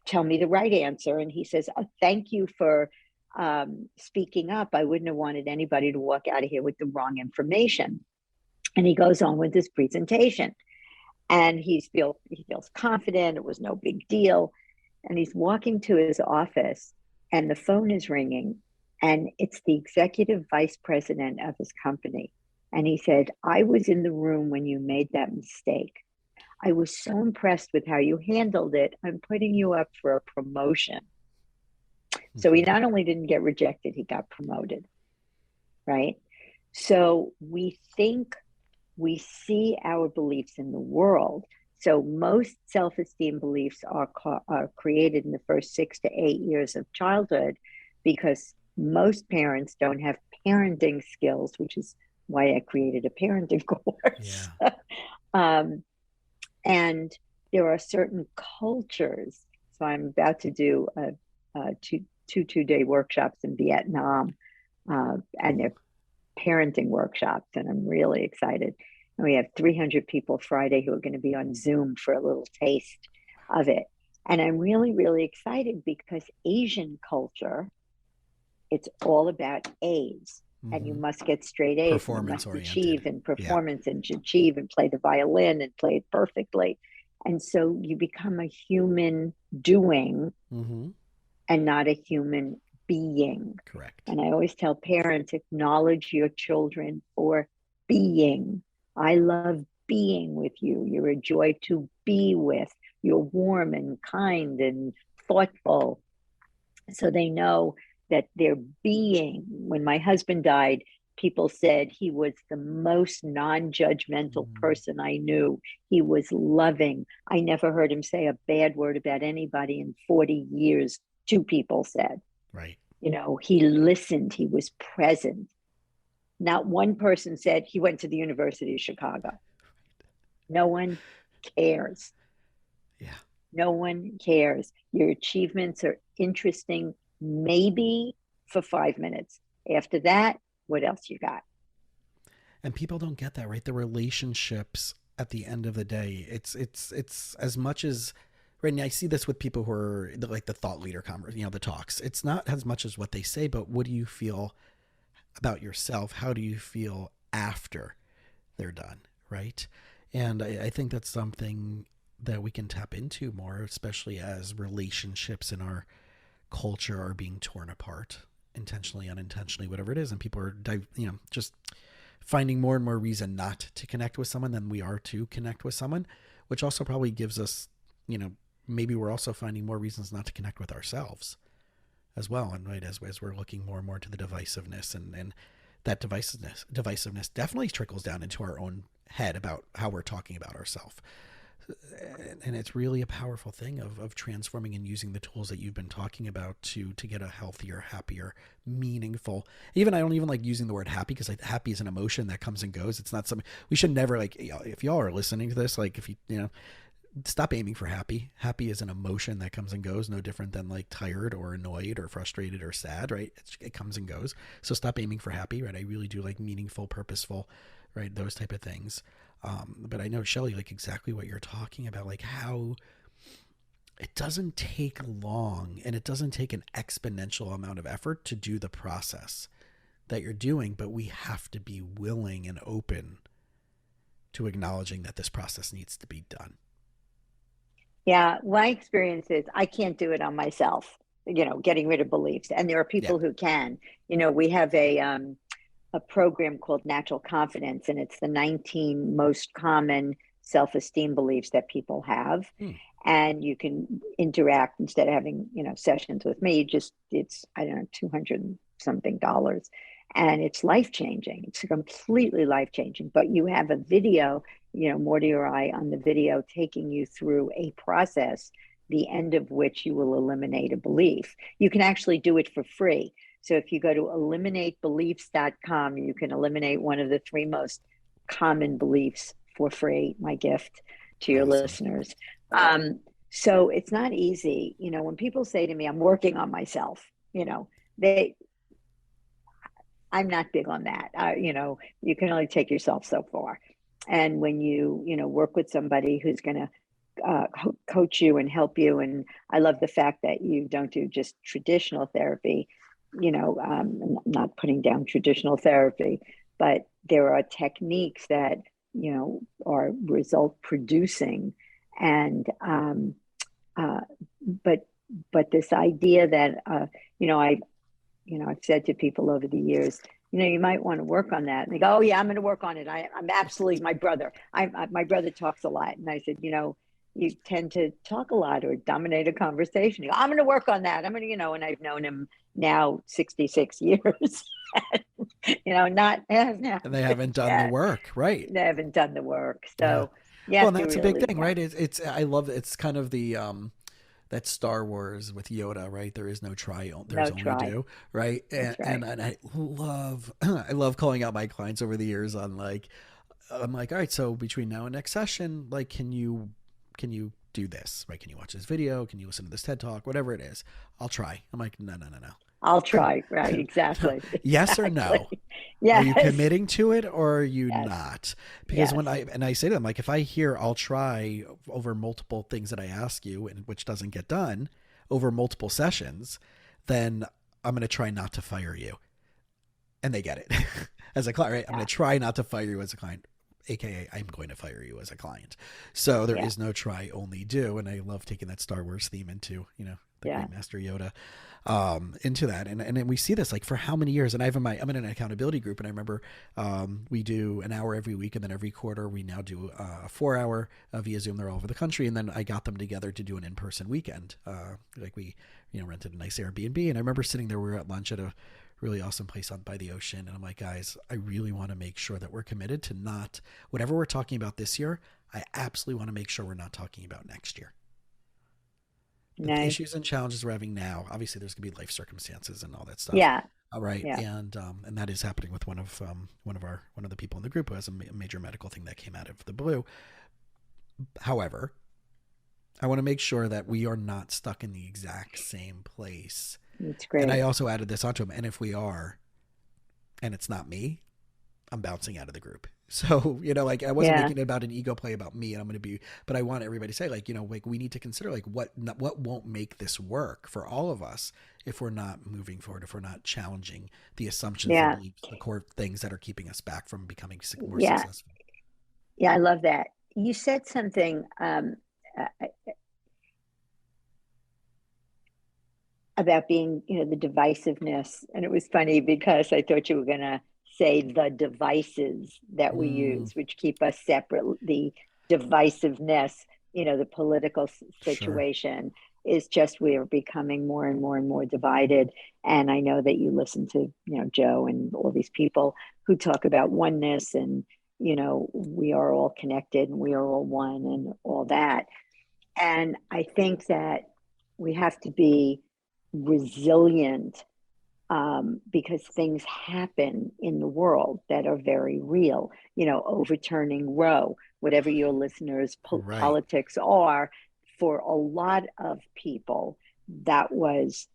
tell me the right answer. And he says, oh, thank you for speaking up. I wouldn't have wanted anybody to walk out of here with the wrong information. And he goes on with his presentation. And he feels confident. It was no big deal. And he's walking to his office and the phone is ringing. And it's the executive vice president of his company. And he said, I was in the room when you made that mistake. I was so impressed with how you handled it. I'm putting you up for a promotion. So he not only didn't get rejected, he got promoted, right? So we think we see our beliefs in the world. So most self-esteem beliefs are created in the first 6 to 8 years of childhood because most parents don't have parenting skills, which is why I created a parenting course. Yeah. And there are certain cultures. So I'm about to do two 2-day workshops in Vietnam, and they're parenting workshops, and I'm really excited. And we have 300 people Friday who are going to be on Zoom for a little taste of it. And I'm really, really excited because Asian culture, it's all about A's. And you must get straight A's. Performance you must oriented. achieve and performance and achieve and play the violin and play it perfectly. And so you become a human doing and not a human being. Correct. And I always tell parents, acknowledge your children for being. I love being with you. You're a joy to be with. You're warm and kind and thoughtful. So they know that their being, when my husband died, people said he was the most non-judgmental person I knew. He was loving. I never heard him say a bad word about anybody in 40 years, two people said. Right. You know, he listened, he was present. Not one person said he went to the University of Chicago. No one cares. Yeah. No one cares. Your achievements are interesting, maybe for 5 minutes. After that, what else you got? And people don't get that, right? The relationships at the end of the day, it's as much as, right? And I see this with people who are like the thought leader the talks. It's not as much as what they say, but what do you feel about yourself? How do you feel after they're done, right? And I think that's something that we can tap into more, especially as relationships in our culture are being torn apart, intentionally, unintentionally, whatever it is. And people are, just finding more and more reason not to connect with someone than we are to connect with someone, which also probably gives us, maybe we're also finding more reasons not to connect with ourselves as well. And right, as we're looking more and more to the divisiveness and that divisiveness definitely trickles down into our own head about how we're talking about ourselves. And it's really a powerful thing of transforming and using the tools that you've been talking about to get a healthier, happier, meaningful. I don't even like using the word happy, because like happy is an emotion that comes and goes. It's not something we should never if y'all are listening to this, like if you stop aiming for happy. Happy is an emotion that comes and goes, no different than like tired or annoyed or frustrated or sad, right? It comes and goes. So stop aiming for happy, right? I really do like meaningful, purposeful, right? Those type of things. But I know, Shelly, like exactly what you're talking about, like how it doesn't take long and it doesn't take an exponential amount of effort to do the process that you're doing, but we have to be willing and open to acknowledging that this process needs to be done. Yeah, my experience is I can't do it on myself, getting rid of beliefs. And there are people who can. We have a program called Natural Confidence, and it's the 19 most common self-esteem beliefs that people have. And you can interact instead of having, sessions with me, it's, I don't know, $200 something. And it's life-changing. It's completely life-changing. But you have a video, Morty or I on the video taking you through a process, the end of which you will eliminate a belief. You can actually do it for free. So if you go to eliminatebeliefs.com, you can eliminate one of the 3 most common beliefs for free, my gift to your listeners. So it's not easy. When people say to me, I'm working on myself, I'm not big on that. You can only take yourself so far. And when you work with somebody who's going to coach you and help you, and I love the fact that you don't do just traditional therapy, I'm not putting down traditional therapy, but there are techniques that, are result producing. And, but this idea that, I've said to people over the years, you might want to work on that. And they go, oh yeah, I'm going to work on it. I'm absolutely my brother. My brother talks a lot. And I said, you tend to talk a lot or dominate a conversation. You go, I'm going to work on that. I'm going to, and I've known him now 66 years. And they haven't done the work, right? They haven't done the work. So well, that's a big thing, right? It's I love it. It's kind of the that Star Wars with Yoda, right? There is no try, there's only do, right? And I love calling out my clients over the years on I'm like, all right, so between now and next session, like, can you do this, right? Can you watch this video? Can you listen to this TED Talk? Whatever it is, I'll try. I'm like, no. I'll try, right? Exactly. Yes or no? Yes. Are you committing to it or are you Yes. not? Because when I say to them, like, if I hear I'll try over multiple things that I ask you, and which doesn't get done over multiple sessions, then I'm going to try not to fire you. And they get it as a client, right? I'm going to try not to fire you as a client, AKA I'm going to fire you as a client. So there is no try, only do. And I love taking that Star Wars theme into, the great Master Yoda, into that. And then we see this like for how many years, and I'm in an accountability group, and I remember, we do an hour every week, and then every quarter we now do a 4-hour via Zoom. They're all over the country. And then I got them together to do an in-person weekend. We, rented a nice Airbnb, and I remember sitting there, we were at lunch at a really awesome place on by the ocean. And I'm like, guys, I really want to make sure that we're committed to not, whatever we're talking about this year, I absolutely want to make sure we're not talking about next year. The Nice. issues and challenges we're having now, obviously there's going to be life circumstances and all that stuff. Yeah. All right. Yeah. And that is happening with one of the people in the group who has a major medical thing that came out of the blue. However, I want to make sure that we are not stuck in the exact same place. That's great. And I also added this onto him. And if we are, and it's not me, I'm bouncing out of the group. So, like I wasn't making it about an ego play about me and I'm going to be, but I want everybody to say like, like we need to consider like what won't make this work for all of us if we're not moving forward, if we're not challenging the assumptions and beliefs, the core things that are keeping us back from becoming more successful. Yeah. I love that. You said something, about being, the divisiveness. And it was funny because I thought you were going to say the devices that we use, which keep us separate. The divisiveness, the political situation is just, we are becoming more and more and more divided. And I know that you listen to, Joe and all these people who talk about oneness and, we are all connected and we are all one and all that. And I think that we have to be resilient because things happen in the world that are very real, overturning Roe, whatever your listeners' politics are, for a lot of people, that was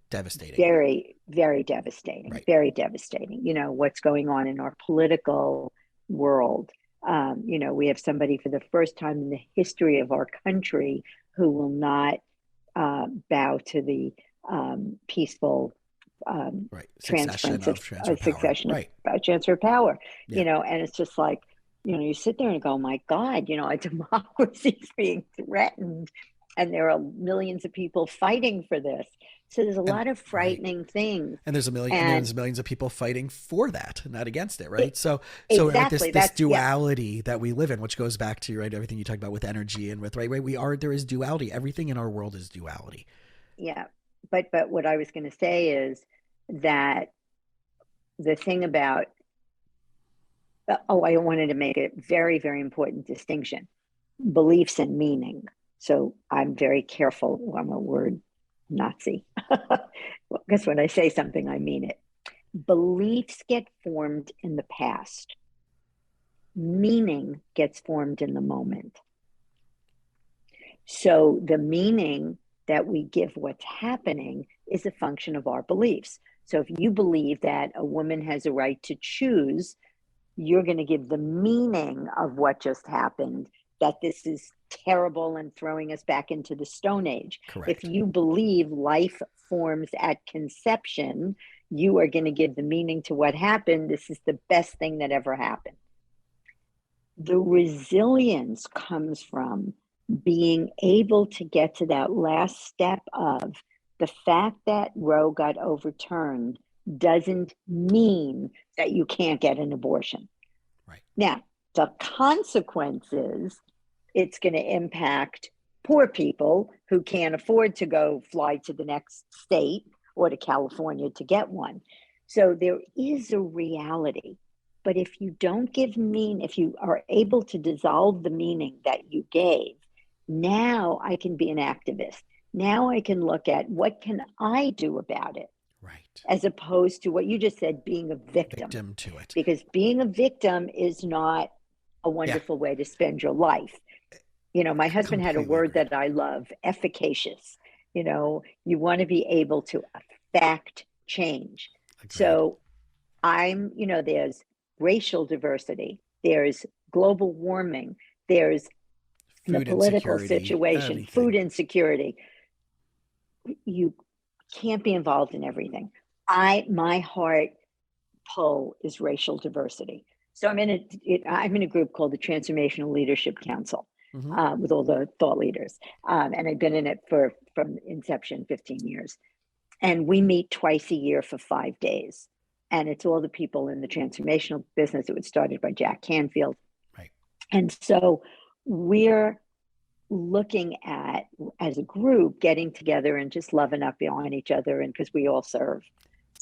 devastating. Very, very devastating, very devastating. What's going on in our political world. We have somebody for the first time in the history of our country who will not bow to the peaceful transference of transfer of power, and it's just like, you sit there and go, my God, a democracy is being threatened and there are millions of people fighting for this. So there's a lot of frightening things. And there's millions of people fighting for that, not against it, right? So this duality that we live in, which goes back to everything you talked about with energy and with there is duality. Everything in our world is duality. Yeah. But what I was going to say is that the thing about, I wanted to make a very, very important distinction: beliefs and meaning. So I'm very careful. I'm a word Nazi, because when I say something, I mean it. Beliefs get formed in the past. Meaning gets formed in the moment. So the meaning that we give what's happening is a function of our beliefs. So if you believe that a woman has a right to choose, you're going to give the meaning of what just happened, that this is terrible and throwing us back into the Stone Age. Correct. If you believe life forms at conception, you are going to give the meaning to what happened. This is the best thing that ever happened. The resilience comes from being able to get to that last step of the fact that Roe got overturned doesn't mean that you can't get an abortion. Right. Now, the consequences, it's going to impact poor people who can't afford to go fly to the next state or to California to get one. So there is a reality. But if you don't give if you are able to dissolve the meaning that you gave, now I can be an activist. Now I can look at what can I do about it? Right. As opposed to what you just said, being a victim. Victim to it. Because being a victim is not a wonderful way to spend your life. My husband had a word that I love, efficacious. You want to be able to affect change. Agreed. So there's racial diversity, there's global warming, there's the political situation, food insecurity. You can't be involved in everything. My heart pull is racial diversity. So I'm in a group called the Transformational Leadership Council, with all the thought leaders. And I've been in it from inception, 15 years. And we meet twice a year for 5 days. And it's all the people in the transformational business. It was started by Jack Canfield. Right. And so we're looking at, as a group, getting together and just loving up on each other, and because we all serve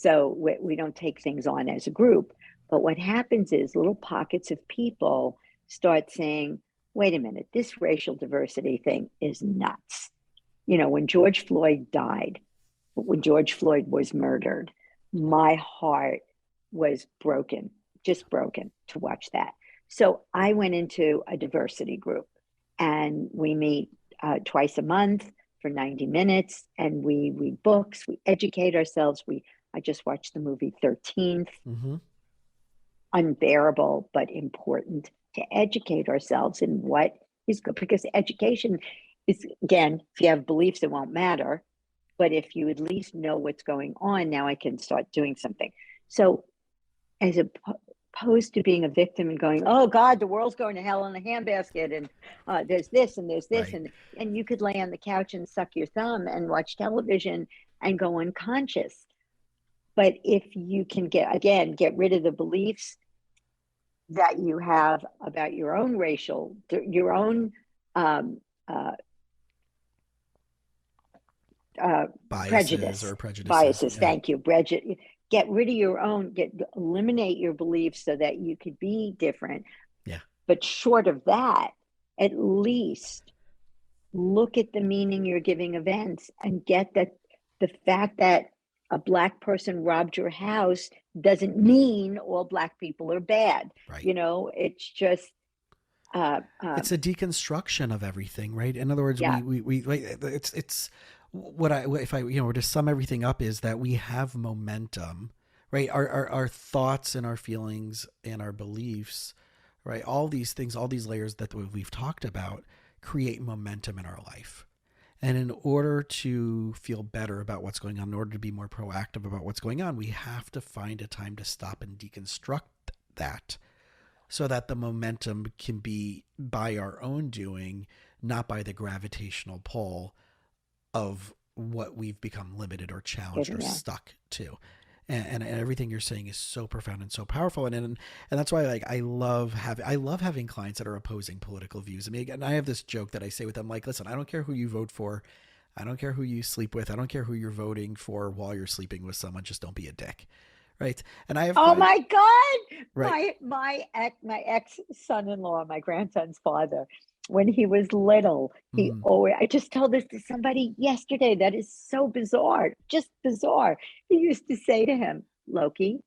So we don't take things on as a group. But what happens is little pockets of people start saying, wait a minute, this racial diversity thing is nuts. You know, when George Floyd died, when George Floyd was murdered, my heart was broken, just broken to watch that. So I went into a diversity group, and we meet twice a month for 90 minutes, and we read books, we educate ourselves. I just watched the movie 13th. Mm-hmm. Unbearable, but important to educate ourselves in what is good, because education is, again, if you have beliefs, it won't matter. But if you at least know what's going on, now I can start doing something. So as opposed to being a victim and going, oh God, the world's going to hell in a handbasket, and there's this and there's this, Right. and you could lay on the couch and suck your thumb and watch television and go unconscious. But if you can get rid of the beliefs that you have about your own racial, your own Biases or biases. prejudices. Yeah. Thank you. Get rid of your own. Eliminate your beliefs so that you could be different. Yeah. But short of that, at least look at the meaning you're giving events and get that the fact that a Black person robbed your house doesn't mean all Black people are bad. Right. You know, it's just it's a deconstruction of everything, right? In other words, yeah. we it's what if I were to sum everything up is that we have momentum, right? Our thoughts and our feelings and our beliefs, right? All these things, all these layers that we've talked about create momentum in our life. And in order to feel better about what's going on, in order to be more proactive about what's going on, we have to find a time to stop and deconstruct that so that the momentum can be by our own doing, not by the gravitational pull of what we've become limited or challenged or stuck to. And everything you're saying is so profound and so powerful. And that's why I love having clients that are opposing political views. I mean, and I have this joke that I say with them, like, listen, I don't care who you vote for. I don't care who you sleep with. I don't care who you're voting for while you're sleeping with someone. Just don't be a dick. Right. And I have, my God, right. my ex son-in-law, my grandson's father, when he was little, I just told this to somebody yesterday. That is so bizarre, just bizarre. He used to say to him, Loki,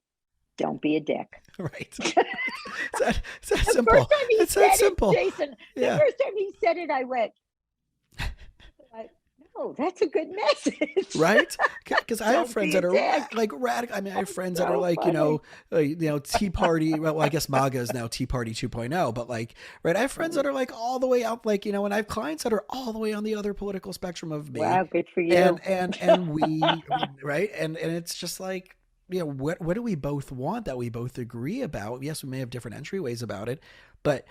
don't be a dick. Right. It's that simple. It's that simple. Jason, the first time he said it, I went, oh, that's a good message. Right? Because I have friends that are like radical. I mean, I have friends that are like, Tea Party. Well, I guess MAGA is now Tea Party 2.0, but like, right. I have friends that are like all the way out, like, and I have clients that are all the way on the other political spectrum of me. Wow, good for you. And we, right. And it's just like, what do we both want that we both agree about? Yes, we may have different entryways about it, but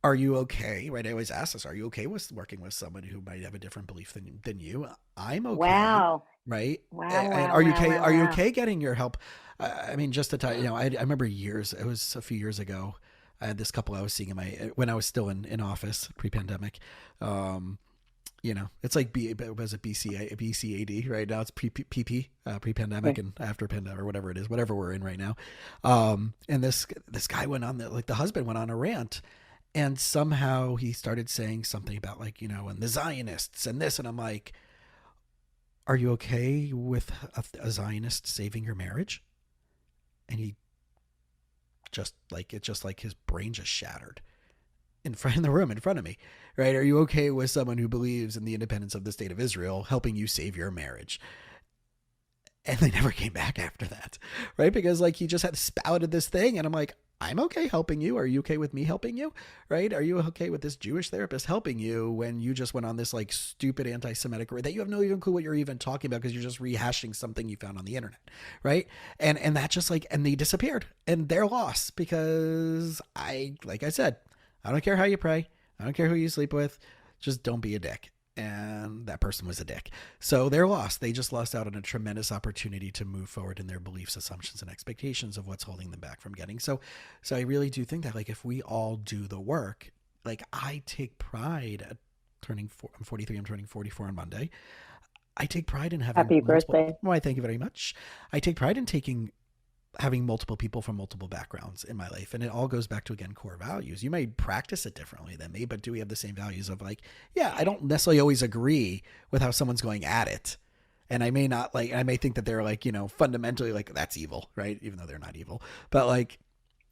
are you okay? Right. I always ask this. Are you okay with working with someone who might have a different belief than you? I'm okay. Wow. Right. Wow. And are you okay? Are you okay getting your help? I mean, just to tell you, I remember it was a few years ago. I had this couple I was seeing when I was still in office pre-pandemic. It's like was it BCAD right now? It's PP pre-pandemic and after pandemic or whatever it is, whatever we're in right now. And this guy went on the husband went on a rant. And somehow he started saying something about and the Zionists and this. And I'm like, are you okay with a Zionist saving your marriage? And he just his brain just shattered in the room in front of me. Right. Are you okay with someone who believes in the independence of the state of Israel helping you save your marriage? And they never came back after that. Right. Because he just had spouted this thing. And I'm like, I'm okay helping you. Are you okay with me helping you? Right? Are you okay with this Jewish therapist helping you when you just went on this stupid anti-Semitic that you have no even clue what you're even talking about because you're just rehashing something you found on the internet. Right? And that just and they disappeared and they're lost because like I said, I don't care how you pray. I don't care who you sleep with. Just don't be a dick. And that person was a dick. So they're lost. They just lost out on a tremendous opportunity to move forward in their beliefs, assumptions, and expectations of what's holding them back from getting. So I really do think that if we all do the work, I take pride at I'm 43, I'm turning 44 on Monday. I take pride in having Happy multiple. birthday. Why, thank you very much. I take pride in having multiple people from multiple backgrounds in my life. And it all goes back to, again, core values. You may practice it differently than me, but do we have the same values of like, yeah, I don't necessarily always agree with how someone's going at it. And I may not like, I may think that they're like, fundamentally like that's evil, right? Even though they're not evil, but like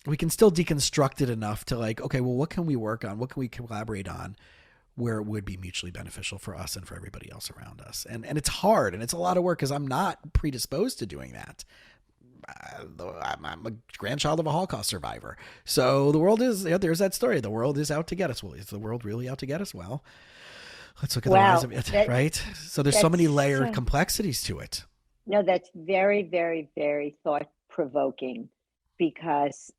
we can still deconstruct it enough to like, okay, well, what can we work on? What can we collaborate on where it would be mutually beneficial for us and for everybody else around us? And it's hard and it's a lot of work because I'm not predisposed to doing that. I'm a grandchild of a Holocaust survivor. So the world is, there's that story. The world is out to get us. Well, is the world really out to get us? Well, let's look at the rise of it, right? So there's so many layered complexities to it. No, that's very, very, very thought-provoking because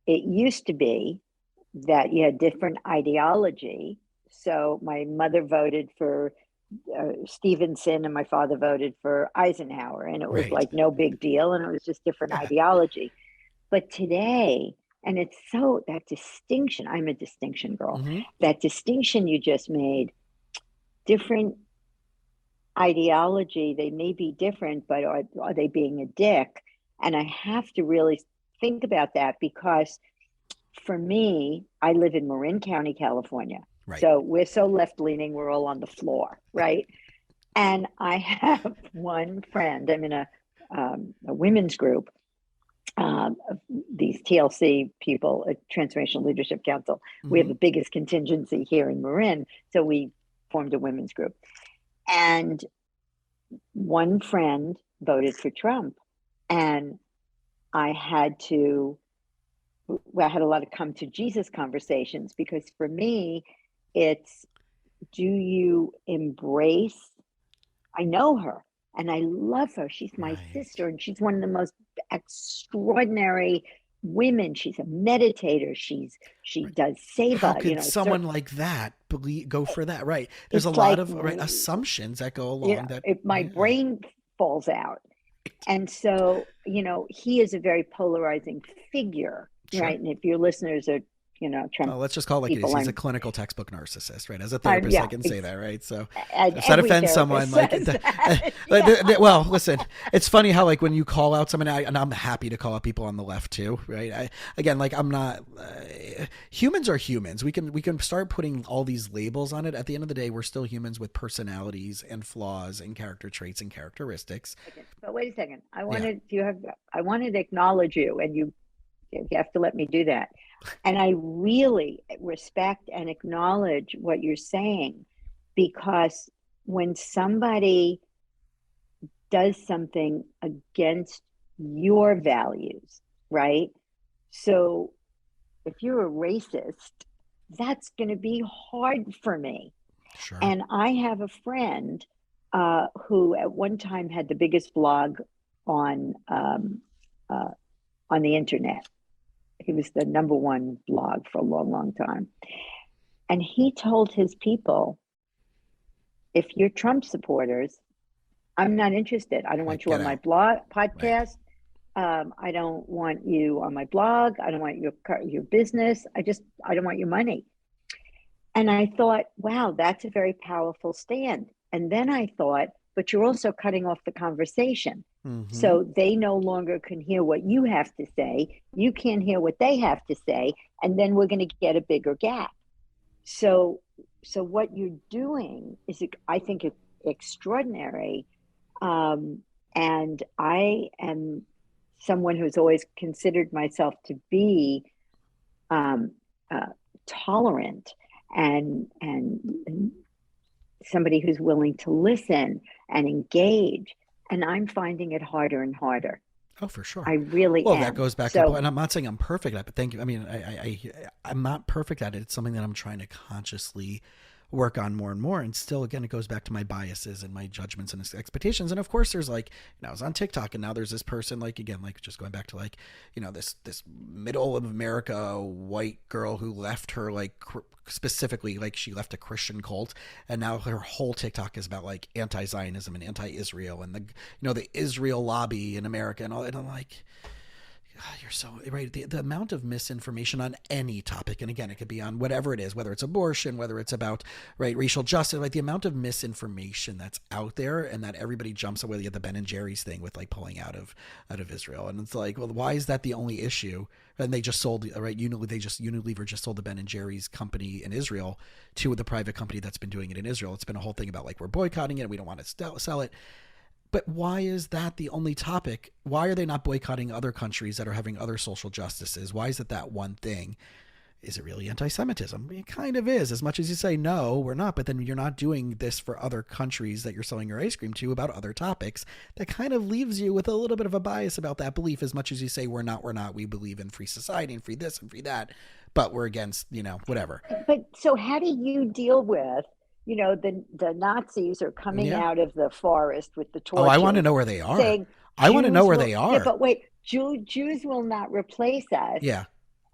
it used to be that you had different ideology. So my mother voted for Stevenson and my father voted for Eisenhower, and it was Right. like no big deal, and it was just different ideology. But today, and it's so that distinction, I'm a distinction girl, that distinction you just made, different ideology, they may be different, but are they being a dick? And I have to really think about that because for me, I live in Marin County, California. Right. So we're so left-leaning, we're all on the floor, right? And I have one friend, I'm in a women's group, these TLC people, a Transformational Leadership Council. We have the biggest contingency here in Marin, so we formed a women's group. And one friend voted for Trump, and I had a lot of come to Jesus conversations because for me, it's, do you embrace, I know her and I love her. She's my sister and she's one of the most extraordinary women. She's a meditator. She does seva. How could someone like that go for that? Right. There's a lot of assumptions that go along that. My brain falls out. And so, he is a very polarizing figure. Sure. Right. And if your listeners are, Trump. Let's just call it like it is. He's a clinical textbook narcissist, right? As a therapist, I can say that, right? So if that offends someone, well, listen, it's funny how like when you call out someone, and I'm happy to call out people on the left too, right? I'm not. Humans are humans. We can start putting all these labels on it. At the end of the day, we're still humans with personalities and flaws and character traits and characteristics. But wait a second. I wanted to acknowledge you, and you have to let me do that. And I really respect and acknowledge what you're saying, because when somebody does something against your values, right? So if you're a racist, that's going to be hard for me. Sure. And I have a friend who at one time had the biggest blog on the internet. He was the number one blog for a long, long time. And he told his people, if you're Trump supporters, I'm not interested. I don't want you on my podcast. Right. I don't want you on my blog. I don't want your business. I don't want your money. And I thought, wow, that's a very powerful stand. And then I thought, but you're also cutting off the conversation. Mm-hmm. So they no longer can hear what you have to say. You can't hear what they have to say. And then we're going to get a bigger gap. So what you're doing is, I think, extraordinary. And I am someone who's always considered myself to be tolerant and somebody who's willing to listen and engage. And I'm finding it harder and harder. Oh, for sure. I really am. That goes back to, and I'm not saying I'm perfect at it, but thank you. I mean, I'm not perfect at it. It's something that I'm trying to consciously work on more and more. And still, again, it goes back to my biases and my judgments and expectations. And of course, there's like, I was on TikTok and now there's this person, like, again, like just going back to like, this middle of America white girl who left her, like, specifically, like she left a Christian cult, and now her whole TikTok is about like anti-Zionism and anti-Israel and the Israel lobby in America and all. And I'm like, You're so right. The amount of misinformation on any topic, and again, it could be on whatever it is, whether it's abortion, whether it's about racial justice, like the amount of misinformation that's out there, and that everybody jumps away at the Ben and Jerry's thing with like pulling out of Israel, and it's like, well, why is that the only issue? And they just sold Unilever just sold the Ben and Jerry's company in Israel to the private company that's been doing it in Israel. It's been a whole thing about like we're boycotting it, and we don't want to sell it. But why is that the only topic? Why are they not boycotting other countries that are having other social justices? Why is it that one thing? Is it really anti-Semitism? It kind of is, as much as you say, no, we're not. But then you're not doing this for other countries that you're selling your ice cream to about other topics. That kind of leaves you with a little bit of a bias about that belief, as much as you say, we're not. We believe in free society and free this and free that, but we're against, whatever. But so how do you deal with, the Nazis are coming out of the forest with the torches. Oh, I want to know where they are. I want to know where they are. Yeah, but wait, Jews will not replace us. Yeah.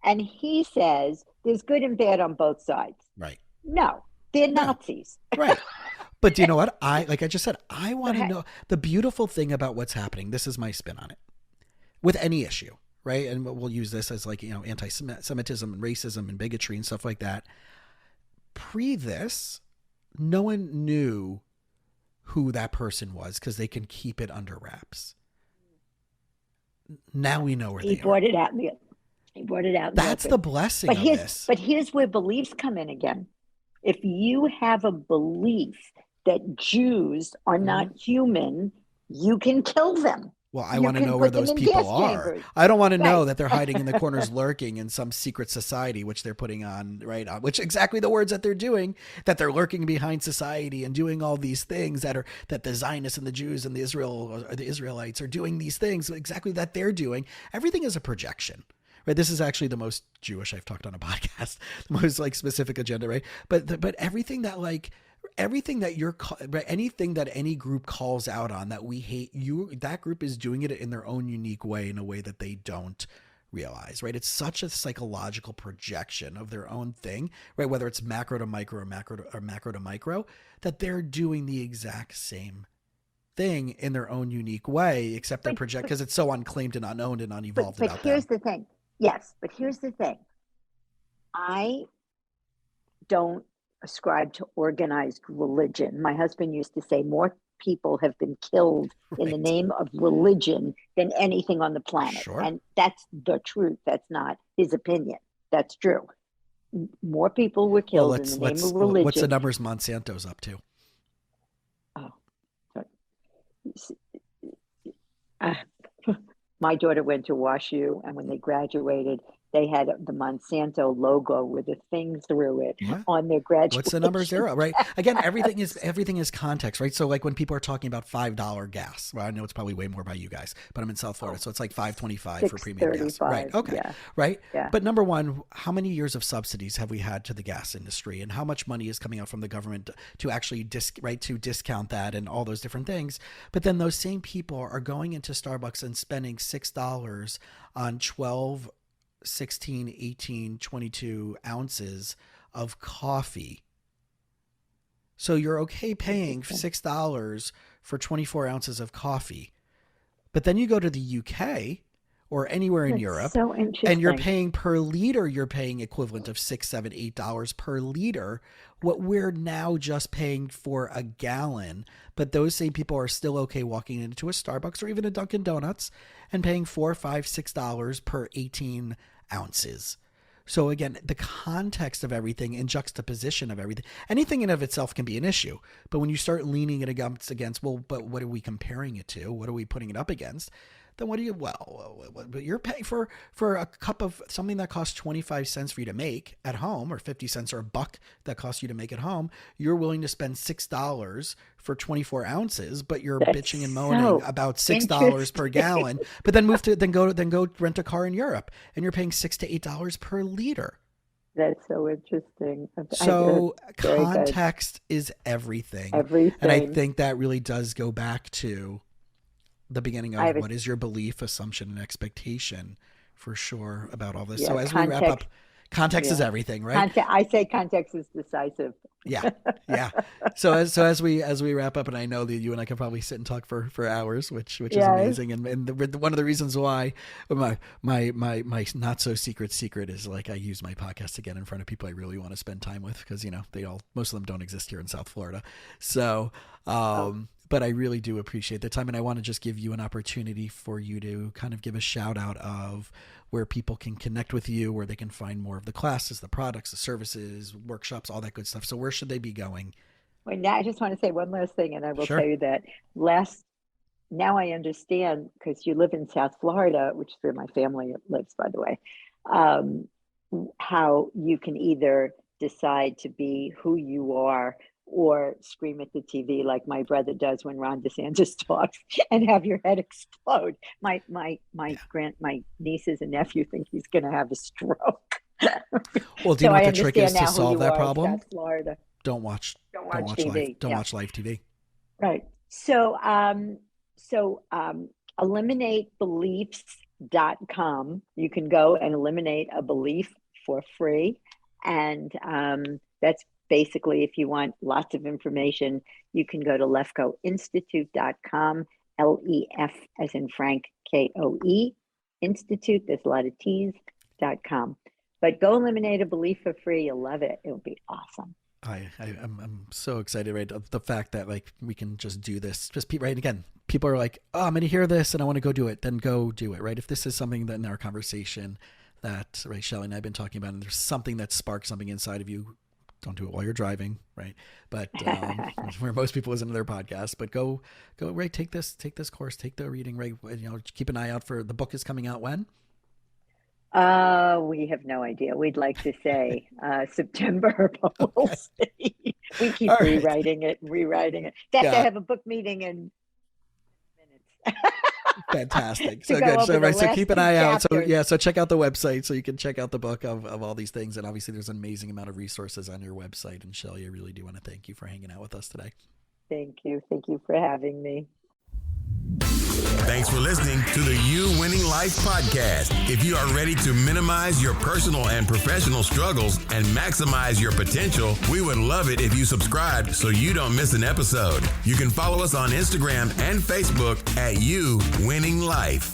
And he says there's good and bad on both sides. Right. No, they're Nazis. Right. But do you know what? Like I just said, I want to know the beautiful thing about what's happening. This is my spin on it with any issue. Right. And we'll use this as like, anti-Semitism and racism and bigotry and stuff like that. Pre this, no one knew who that person was because they can keep it under wraps. Now we know where they are. He brought it out. That's the blessing of this. But here's where beliefs come in again. If you have a belief that Jews are not human, you can kill them. Well, I want to know where those people are. I don't want to know that they're hiding in the corners, lurking in some secret society, which they're putting on, right? Which exactly the words that they're doing, that they're lurking behind society and doing all these things that the Zionists and the Jews and the Israelites are doing these things exactly that they're doing. Everything is a projection. Right, this is actually the most Jewish I've talked on a podcast, the most like specific agenda, right? But everything that anything that any group calls out on that we hate, that group is doing it in their own unique way, in a way that they don't realize, right? It's such a psychological projection of their own thing, right? Whether it's macro to micro or macro to micro, that they're doing the exact same thing in their own unique way, except they project because it's so unclaimed and unowned and unevolved. But here's the thing. Yes, but here's the thing. I don't ascribe to organized religion. My husband used to say more people have been killed in the name of religion than anything on the planet. Sure. And that's the truth. That's not his opinion. That's true. More people were killed in the name of religion. What's the numbers Monsanto's up to? My daughter went to WashU, and when they graduated, they had the Monsanto logo with the thing through it on their graduation. What's the numbers there? Right. Again, everything is context, right? So like when people are talking about $5 gas, well, I know it's probably way more by you guys, but I'm in South Florida. So it's like $5.25 for premium gas. Right. Okay. Yeah. Right. Yeah. But number one, how many years of subsidies have we had to the gas industry, and how much money is coming out from the government to actually discount that and all those different things? But then those same people are going into Starbucks and spending $6 on 12, 16, 18, 22 ounces of coffee. So you're okay paying $6 for 24 ounces of coffee. But then you go to the UK or anywhere in Europe, and you're paying per liter, you're paying equivalent of $6, $7, $8 per liter, what we're now just paying for a gallon. But those same people are still okay walking into a Starbucks or even a Dunkin' Donuts and paying $4, $5, $6 per 18 ounces. So again, the context of everything and juxtaposition of everything, anything in of itself can be an issue. But when you start leaning it against, well, but what are we comparing it to? What are we putting it up against? Then what do you, but you're paying for a cup of something that costs 25 cents for you to make at home, or 50 cents or $1 that costs you to make at home. You're willing to spend $6 for 24 ounces, but you're bitching and moaning about $6 per gallon, but then go rent a car in Europe and you're paying $6 to $8 per liter. That's so interesting. So context is everything. And I think that really does go back to the beginning of what is your belief, assumption, and expectation, for sure, about all this. So as we wrap up, context is everything, right? I say context is decisive. Yeah. So as we wrap up, and I know that you and I can probably sit and talk for hours, which is amazing. And one of the reasons why my not so secret is like I use my podcast to get in front of people I really want to spend time with, because most of them don't exist here in South Florida. So but I really do appreciate the time, and I want to just give you an opportunity for you to kind of give a shout out of where people can connect with you, where they can find more of the classes, the products, the services, workshops, all that good stuff. So where should they be going? Well, now I just want to say one last thing, and I will Sure. tell you that now I understand, because you live in South Florida, which is where my family lives, by the way, how you can either decide to be who you are or scream at the TV like my brother does when Ron DeSantis talks and have your head explode. My nieces and nephew think he's going to have a stroke. Well, do you know what the trick is to solve that problem? South Florida. Don't watch TV. Don't watch live TV. Right. So eliminatebeliefs.com. You can go and eliminate a belief for free. And that's basically, if you want lots of information, you can go to lefkoeinstitute.com, LEF as in Frank, KOE, Institute, there's a lot of T's.com. But go eliminate a belief for free. You'll love it. It'll be awesome. I'm so excited, right? The fact that like we can just do this, right? Again, people are like, oh, I'm going to hear this and I want to go do it. Then go do it, right? If this is something that in our conversation that, right, Shelly and I have been talking about, and there's something that sparks something inside of you, don't do it while you're driving, right? But where most people listen to their podcast, but go, right? Take this course, take the reading, right? Keep an eye out for the book is coming out when? We have no idea. We'd like to say September, but we'll see. We keep rewriting it. In fact, I have a book meeting in minutes. Fantastic. So good. So keep an eye out. So check out the website so you can check out the book of all these things. And obviously there's an amazing amount of resources on your website. And Shelly, I really do want to thank you for hanging out with us today. Thank you. Thank you for having me. Thanks for listening to the You Winning Life podcast. If you are ready to minimize your personal and professional struggles and maximize your potential, we would love it if you subscribe so you don't miss an episode. You can follow us on Instagram and Facebook at You Winning Life.